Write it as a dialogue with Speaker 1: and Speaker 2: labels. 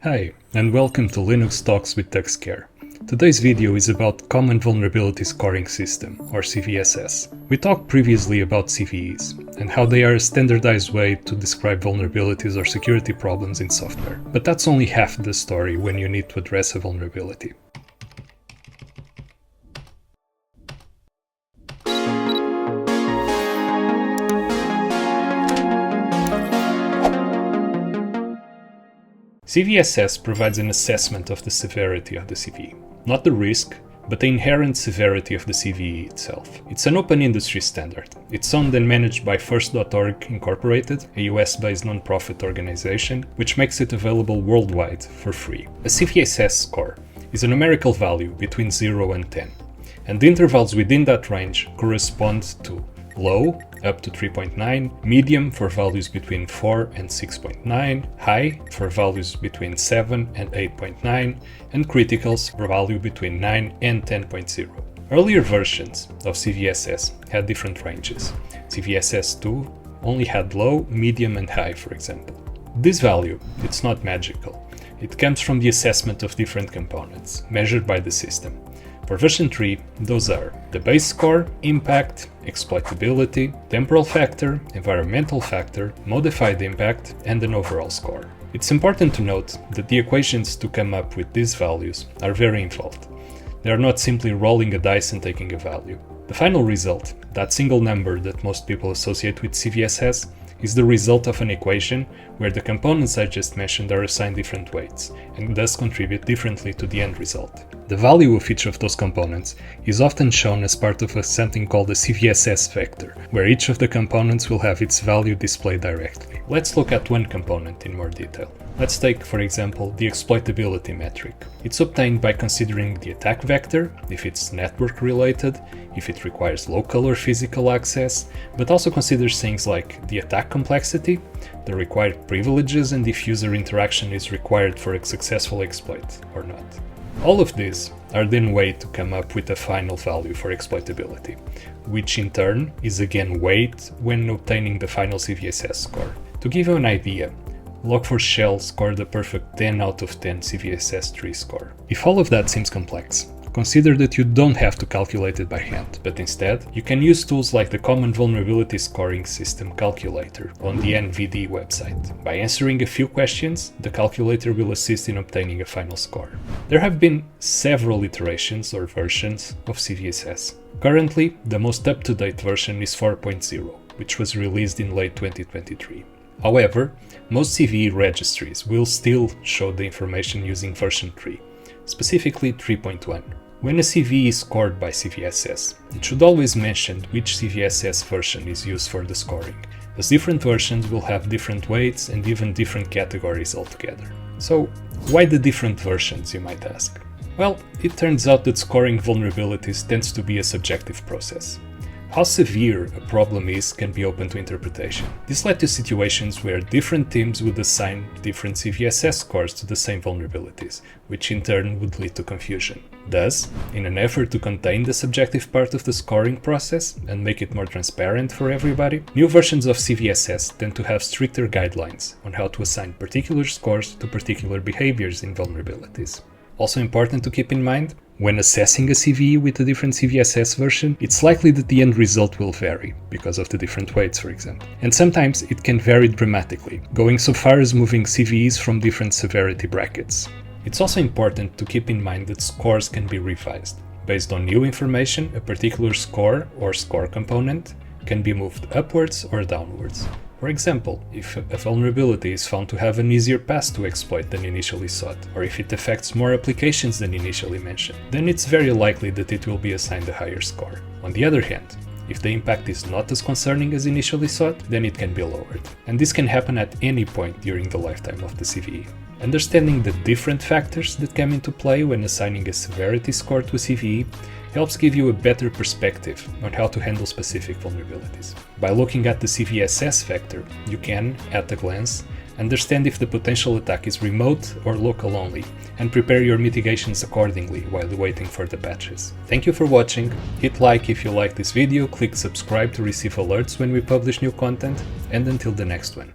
Speaker 1: Hi, and welcome to Linux Talks with TuxCare. Today's video is about Common Vulnerability Scoring System, or CVSS. We talked previously about CVEs, and how they are a standardized way to describe vulnerabilities or security problems in software. But that's only half the story when you need to address a vulnerability. CVSS provides an assessment of the severity of the CVE, not the risk, but the inherent severity of the CVE itself. It's an open industry standard. It's owned and managed by First.org Incorporated, a US-based non-profit organization, which makes it available worldwide for free. A CVSS score is a numerical value between 0 and 10, and the intervals within that range correspond to low, up to 3.9, medium for values between 4 and 6.9, high for values between 7 and 8.9, and criticals for value between 9 and 10.0. Earlier versions of CVSS had different ranges. CVSS 2 only had low, medium, and high, for example. This value, it's not magical. It comes from the assessment of different components, measured by the system. For version 3, those are the base score, impact, exploitability, temporal factor, environmental factor, modified impact, and an overall score. It's important to note that the equations to come up with these values are very involved. They are not simply rolling a dice and taking a value. The final result, that single number that most people associate with CVSS, is the result of an equation where the components I just mentioned are assigned different weights and thus contribute differently to the end result. The value of each of those components is often shown as part of something called a CVSS vector, where each of the components will have its value displayed directly. Let's look at one component in more detail. Let's take, for example, the exploitability metric. It's obtained by considering the attack vector, if it's network related, if it requires local or physical access, but also considers things like the attack complexity, the required privileges, and if user interaction is required for a successful exploit or not. All of these are then weighed to come up with a final value for exploitability, which in turn is again weighed when obtaining the final CVSS score. To give you an idea, Log4Shell scored a perfect 10 out of 10 CVSS 3 score. If all of that seems complex, consider that you don't have to calculate it by hand, but instead, you can use tools like the Common Vulnerability Scoring System calculator on the NVD website. By answering a few questions, the calculator will assist in obtaining a final score. There have been several iterations or versions of CVSS. Currently, the most up-to-date version is 4.0, which was released in late 2023. However, most CVE registries will still show the information using version 3, specifically 3.1. When a CVE is scored by CVSS, it should always mention which CVSS version is used for the scoring, as different versions will have different weights and even different categories altogether. So, why the different versions, you might ask? Well, it turns out that scoring vulnerabilities tends to be a subjective process. How severe a problem is can be open to interpretation. This led to situations where different teams would assign different CVSS scores to the same vulnerabilities, which in turn would lead to confusion. Thus, in an effort to contain the subjective part of the scoring process and make it more transparent for everybody, new versions of CVSS tend to have stricter guidelines on how to assign particular scores to particular behaviors in vulnerabilities. Also important to keep in mind, when assessing a CVE with a different CVSS version, it's likely that the end result will vary, because of the different weights, for example. And sometimes it can vary dramatically, going so far as moving CVEs from different severity brackets. It's also important to keep in mind that scores can be revised. Based on new information, a particular score or score component can be moved upwards or downwards. For example, if a vulnerability is found to have an easier path to exploit than initially sought, or if it affects more applications than initially mentioned, then it's very likely that it will be assigned a higher score. On the other hand, if the impact is not as concerning as initially sought, then it can be lowered. And this can happen at any point during the lifetime of the CVE. Understanding the different factors that come into play when assigning a severity score to a CVE helps give you a better perspective on how to handle specific vulnerabilities. By looking at the CVSS vector, you can, at a glance, understand if the potential attack is remote or local only, and prepare your mitigations accordingly while waiting for the patches. Thank you for watching, hit like if you like this video, click subscribe to receive alerts when we publish new content, and until the next one.